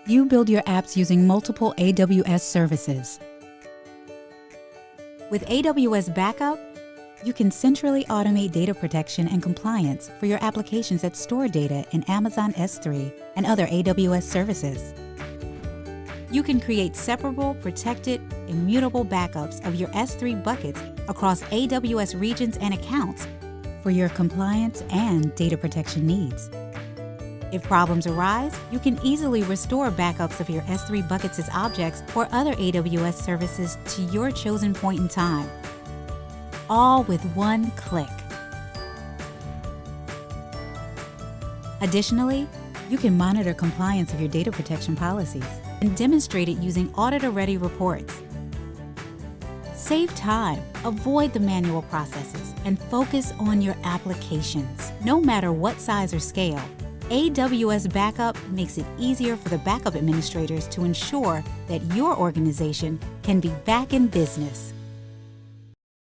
You build your apps using multiple AWS services. With AWS Backup, you can centrally automate data protection and compliance for your applications that store data in Amazon S3 and other AWS services. You can create separable, protected, immutable backups of your S3 buckets across AWS regions and accounts for your compliance and data protection needs. If problems arise, you can easily restore backups of your S3 buckets as objects or other AWS services to your chosen point in time, all with one click. Additionally, you can monitor compliance of your data protection policies and demonstrate it using auditor-ready reports. Save time, avoid the manual processes, and focus on your applications. No matter what size or scale, AWS Backup makes it easier for the backup administrators to ensure that your organization can be back in business.